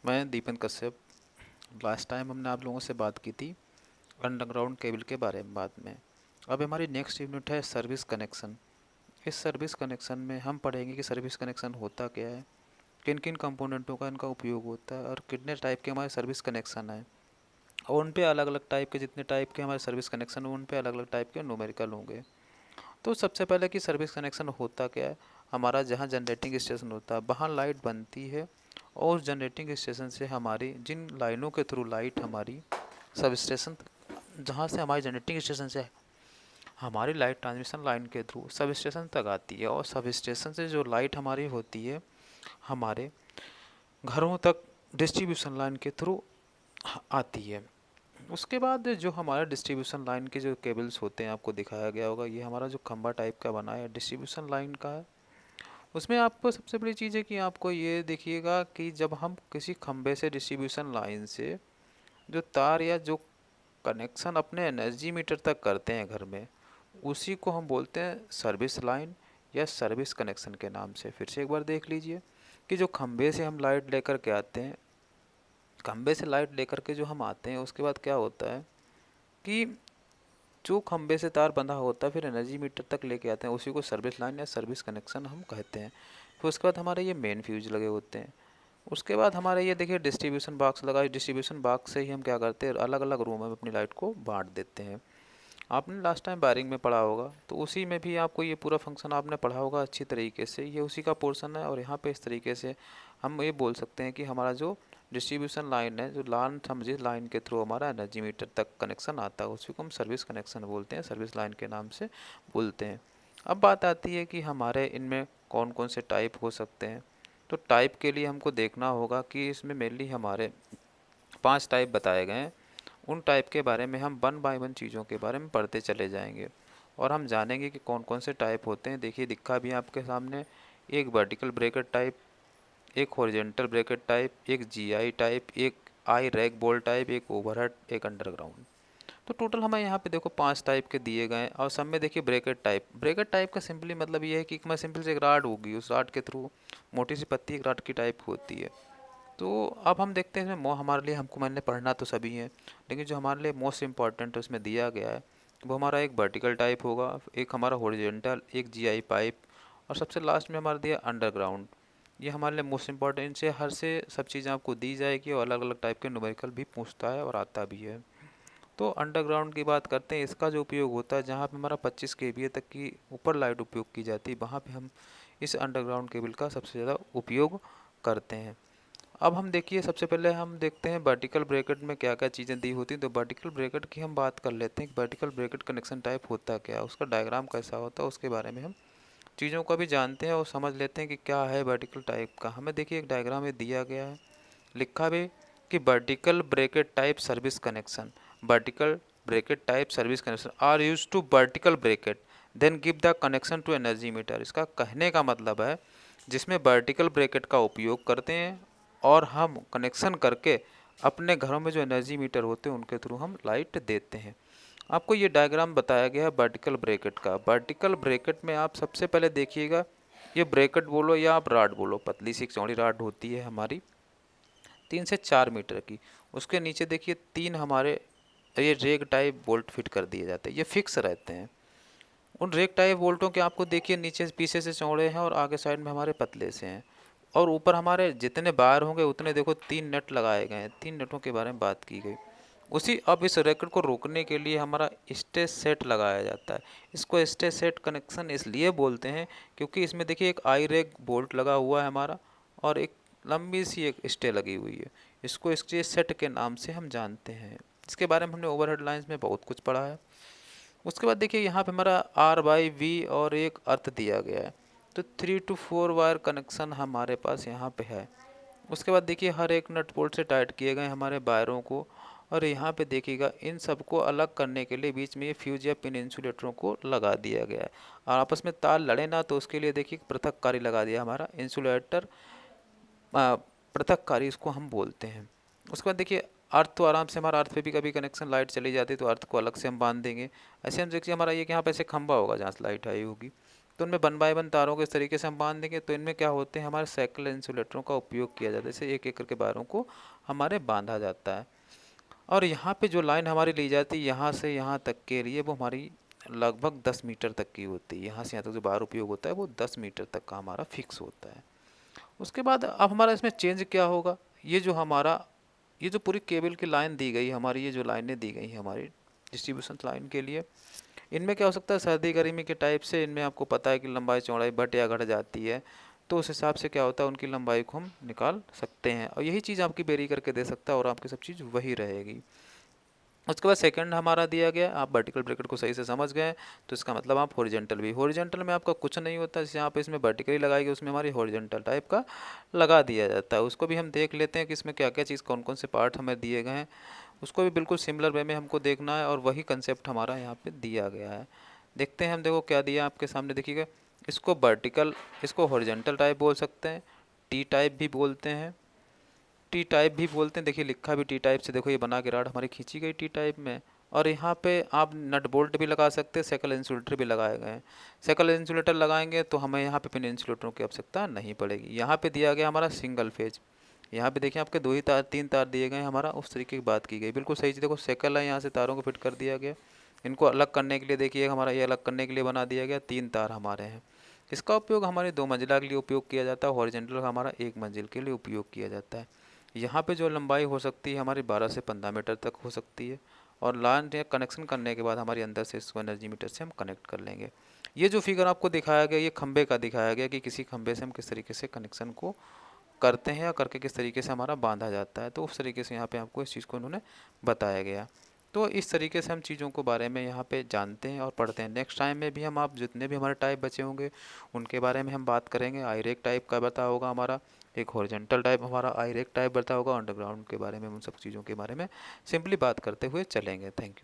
मैं दीपन Kashyap. Last time हमने आप लोगों से बात की थी अंडरग्राउंड केबल के बारे में। बाद में अब हमारी नेक्स्ट यूनिट है सर्विस कनेक्शन। इस सर्विस कनेक्शन में हम पढ़ेंगे कि सर्विस कनेक्शन होता क्या है, किन किन कंपोनेंटों का इनका उपयोग होता है और कितने टाइप के हमारे सर्विस कनेक्शन हैं, और उन पे अलग अलग टाइप के, जितने टाइप के हमारे सर्विस कनेक्शन हैं उन पे अलग अलग टाइप के न्यूमेरिकल होंगे। तो सबसे पहले कि सर्विस कनेक्शन होता क्या है। हमारा जहाँ जनरेटिंग स्टेशन होता है वहाँ लाइट बनती है, और उस जनरेटिंग स्टेशन से हमारी जिन लाइनों के थ्रू लाइट हमारी सब स्टेशन, जहाँ से हमारी जनरेटिंग स्टेशन से हमारी लाइट ट्रांसमिशन लाइन के थ्रू सब स्टेशन तक आती है, और सब स्टेशन से जो लाइट हमारी होती है हमारे घरों तक डिस्ट्रीब्यूशन लाइन के थ्रू आती है। उसके बाद जो हमारे डिस्ट्रीब्यूशन लाइन के जो केबल्स होते हैं, आपको दिखाया गया होगा, ये हमारा जो खंबा टाइप का बना है डिस्ट्रीब्यूशन लाइन का है। उसमें आपको सबसे बड़ी चीज़ है कि आपको ये देखिएगा कि जब हम किसी खंबे से डिस्ट्रीब्यूशन लाइन से जो तार या जो कनेक्शन अपने एनर्जी मीटर तक करते हैं घर में, उसी को हम बोलते हैं सर्विस लाइन या सर्विस कनेक्शन के नाम से। फिर से एक बार देख लीजिए कि जो खंबे से हम लाइट लेकर के आते हैं, खंबे से लाइट लेकर के जो हम आते हैं, उसके बाद क्या होता है कि जो खंबे से तार बंधा होता है फिर एनर्जी मीटर तक लेके आते हैं, उसी को सर्विस लाइन या सर्विस कनेक्शन हम कहते हैं। फिर उसके बाद हमारे ये मेन फ्यूज लगे होते हैं। उसके बाद हमारे ये देखिए डिस्ट्रीब्यूशन बॉक्स लगा है। डिस्ट्रीब्यूशन बॉक्स से ही हम क्या करते हैं, अलग अलग रूम में अपनी लाइट को बांट देते हैं। आपने लास्ट टाइम वायरिंग में पढ़ा होगा, तो उसी में भी आपको ये पूरा फंक्शन आपने पढ़ा होगा अच्छी तरीके से, ये उसी का पोर्शन है। और यहाँ पे इस तरीके से हम ये बोल सकते हैं कि हमारा जो डिस्ट्रीब्यूशन लाइन है, जो लाइन समझिए लाइन के थ्रू हमारा एनर्जी मीटर तक कनेक्शन आता है, उसी को हम सर्विस कनेक्शन बोलते हैं, सर्विस लाइन के नाम से बोलते हैं। अब बात आती है कि हमारे इनमें कौन कौन से टाइप हो सकते हैं। तो टाइप के लिए हमको देखना होगा कि इसमें मेनली हमारे 5 टाइप बताए गए हैं। उन टाइप के बारे में हम वन बाय वन चीज़ों के बारे में पढ़ते चले जाएंगे, और हम जानेंगे कि कौन कौन से टाइप होते हैं। देखिए दिखा भी है आपके सामने, एक वर्टिकल ब्रैकेट टाइप, एक हॉरिजॉन्टल ब्रैकेट टाइप, एक जीआई टाइप, एक आई रैक बोल्ट टाइप, एक ओवरहेड, एक अंडरग्राउंड। तो टोटल हमें यहाँ पे देखो 5 टाइप के दिए गए हैं। और सब में देखिए ब्रैकेट टाइप, ब्रैकेट टाइप का सिंपली मतलब ये है कि मैं सिंपल से एक राड होगी, उस राड के थ्रू मोटी सी पत्ती एक राड की टाइप होती है। तो अब हम देखते हैं इसमें हमारे लिए, हमको मैंने पढ़ना तो सभी है, लेकिन जो हमारे लिए मोस्ट इम्पॉर्टेंट है उसमें दिया गया है वो हमारा एक वर्टिकल टाइप होगा, एक हमारा हॉरिजॉन्टल, एक जीआई पाइप, और सबसे लास्ट में हमारा दिया अंडरग्राउंड। ये हमारे लिए मोस्ट इम्पॉर्टेंट से हर से सब चीज़ें आपको दी जाएगी, और अलग अलग टाइप के न्यूमेरिकल भी पूछता है और आता भी है। तो अंडरग्राउंड की बात करते हैं। इसका जो उपयोग होता है, जहाँ पे हमारा 25 kVA तक की ऊपर लाइट उपयोग की जाती है, वहाँ पे हम इस अंडरग्राउंड केबल का सबसे ज़्यादा उपयोग करते हैं। अब हम देखिए सबसे पहले हम देखते हैं वर्टिकल ब्रैकेट में क्या क्या चीज़ें दी होती हैं। तो वर्टिकल ब्रैकेट की हम बात कर लेते हैं कि वर्टिकल ब्रैकेट कनेक्शन टाइप होता क्या है, उसका डायग्राम कैसा होता है, उसके बारे में हम चीज़ों को भी जानते हैं और समझ लेते हैं कि क्या है वर्टिकल टाइप का। हमें देखिए एक डायग्राम में दिया गया है, लिखा भी कि vertical bracket type service connection, vertical bracket type service connection are use to vertical bracket then give the connection to energy meter. इसका कहने का मतलब है जिसमें वर्टिकल ब्रैकेट का उपयोग करते हैं और हम कनेक्शन करके अपने घरों में जो एनर्जी मीटर होते हैं उनके थ्रू हम लाइट देते हैं। आपको ये डायग्राम बताया गया है वर्टिकल ब्रैकेट का। वर्टिकल ब्रैकेट में आप सबसे पहले देखिएगा, ये ब्रैकेट बोलो या आप राड बोलो, पतली सी चौड़ी राड होती है हमारी 3 से 4 मीटर की। उसके नीचे देखिए 3 हमारे ये रेग टाइप बोल्ट फिट कर दिए जाते हैं, ये फिक्स रहते हैं। उन रेग टाइप बोल्टों के आपको देखिए नीचे पीछे से चौड़े हैं और आगे साइड में हमारे पतले से हैं, और ऊपर हमारे जितने बार होंगे उतने देखो 3 नट लगाए गए हैं। 3 नटों के बारे में बात की गई। उसी अब इस रैकेट को रोकने के लिए हमारा स्टे सेट लगाया जाता है। इसको स्टे सेट कनेक्शन इसलिए बोलते हैं क्योंकि इसमें देखिए एक आई रैक बोल्ट लगा हुआ है हमारा, और एक लंबी सी एक स्टे लगी हुई है। इसको स्टे सेट के नाम से हम जानते हैं। इसके बारे में हमने ओवरहेड लाइंस में बहुत कुछ पढ़ा है। उसके बाद देखिए यहाँ पे हमारा आर बाई वी और एक अर्थ दिया गया है। तो 3 to 4 वायर कनेक्शन हमारे पास यहाँ पे है। उसके बाद देखिए हर एक नट बोल्ट से टाइट किए गए हमारे वायरों को, और यहाँ पे देखिएगा इन सबको अलग करने के लिए बीच में ये फ्यूज या पिन इंसुलेटरों को लगा दिया गया है। और आपस में तार लड़े ना, तो उसके लिए देखिए पृथककारी लगा दिया हमारा इंसुलेटर, पृथककारी इसको हम बोलते हैं। उसके बाद देखिए अर्थ, तो आराम से हमारा अर्थ पे भी कभी कनेक्शन लाइट चली जाती है तो अर्थ को अलग से हम बांध देंगे। ऐसे हम देखिए हमारा ये कि यहाँ पे ऐसे खंभा होगा जहाँ से लाइट आई होगी, तो उनमें 1 बाय 1 तारों को इस तरीके से हम बांध देंगे। तो इनमें क्या होते हैं, हमारे साइकिल इंसुलेटरों का उपयोग किया जाता है, जैसे एक एक करके वायरों को हमारे बांधा जाता है। और यहाँ पे जो लाइन हमारी ली जाती है यहाँ से यहाँ तक के लिए, वो हमारी लगभग 10 मीटर तक की होती है। यहाँ से यहाँ तक जो बार उपयोग होता है वो 10 मीटर तक का हमारा फिक्स होता है। उसके बाद अब हमारा इसमें चेंज क्या होगा, ये जो हमारा ये जो पूरी केबल की लाइन दी गई हमारी, ये जो लाइनें दी गई हैं हमारी डिस्ट्रीब्यूशन लाइन के लिए, इनमें क्या हो सकता है, सर्दी गर्मी के टाइप से इनमें आपको पता है कि लंबाई चौड़ाई बढ़ या घट जाती है। तो उस हिसाब से क्या होता है, उनकी लंबाई को हम निकाल सकते हैं, और यही चीज़ आपकी वेरी करके दे सकता है और आपकी सब चीज़ वही रहेगी। उसके बाद सेकंड हमारा दिया गया, आप वर्टिकल ब्रैकेट को सही से समझ गए तो इसका मतलब आप हॉरिजॉन्टल भी, हॉरिजॉन्टल में आपका कुछ नहीं होता, जैसे यहाँ पे इसमें वर्टिकली लगाई गई उसमें हमारी हॉरिजॉन्टल टाइप का लगा दिया जाता है। उसको भी हम देख लेते हैं कि इसमें क्या क्या चीज़ कौन कौन से पार्ट हमें दिए गए हैं, उसको भी बिल्कुल सिमिलर वे में हमको देखना है, और वही कंसेप्ट हमारा यहाँ पे दिया गया है। देखते हैं हम, देखो क्या दिया आपके सामने, देखिएगा इसको वर्टिकल, इसको हॉरिजॉन्टल टाइप बोल सकते हैं, टी टाइप भी बोलते हैं, टी टाइप भी बोलते हैं। देखिए लिखा भी टी टाइप से, देखो ये बना के राड हमारी खींची गई टी टाइप में। और यहाँ पे आप नट बोल्ट भी लगा सकते हैं, सेकल इंसुलेटर भी लगाए गए हैं। सेकल इंसुलेटर लगाएंगे तो हमें यहाँ पे पिन इंसुलेटरों की आवश्यकता नहीं पड़ेगी। यहाँ पे दिया गया हमारा सिंगल फेज, यहाँ पे देखिए आपके 2 ही तार 3 तार दिए गए हैं, हमारा उस तरीके की बात की गई, बिल्कुल सही चीज़। देखो सेकल है, यहाँ से तारों को फिट कर दिया गया, इनको अलग करने के लिए देखिए हमारा ये अलग करने के लिए बना दिया गया, 3 तार हमारे हैं। इसका उपयोग हमारे 2 मंजिला के लिए उपयोग किया जाता है, हॉरिजॉन्टल का हमारा 1 मंजिल के लिए उपयोग किया जाता है। यहाँ पे जो लंबाई हो सकती है हमारी 12 से 15 मीटर तक हो सकती है, और लाइन या कनेक्शन करने के बाद हमारे अंदर से इसको एनर्जी मीटर से हम कनेक्ट कर लेंगे। ये जो फिगर आपको दिखाया गया, ये खंबे का दिखाया गया कि किसी खंबे से हम किस तरीके से कनेक्शन को करते हैं या करके किस तरीके से हमारा बांधा जाता है। तो उस तरीके से यहाँ पे आपको इस चीज़ को उन्होंने बताया गया। तो इस तरीके से हम चीज़ों को बारे में यहाँ पे जानते हैं और पढ़ते हैं। नेक्स्ट टाइम में भी हम, आप जितने भी हमारे टाइप बचे होंगे उनके बारे में हम बात करेंगे। आयरेक टाइप का बता होगा हमारा, एक हॉरिजॉन्टल टाइप हमारा आयरेक टाइप बता होगा, अंडरग्राउंड के बारे में, उन सब चीज़ों के बारे में सिंपली बात करते हुए चलेंगे। Thank you.